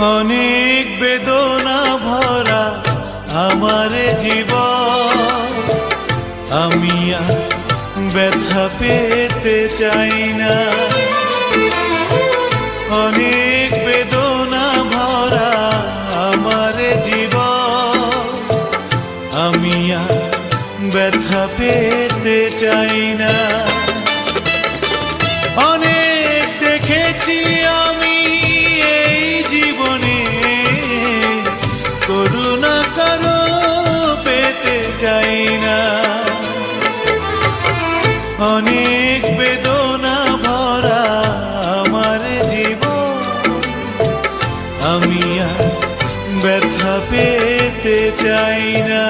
অনেক বেদনা ভরা আমার জীবন, আমি আর ব্যথা পেতে চাই না। অনেক বেদনা ভরা আমার জীবন, আমি আর ব্যথা পেতে চাই না। অনেক দেখেছি আমি এই জীবনে, করুণা কারো পেতে চাই না। অনেক বেদনা ভরা আমার জীবন, আমি আর ব্যথা পেতে চাই না।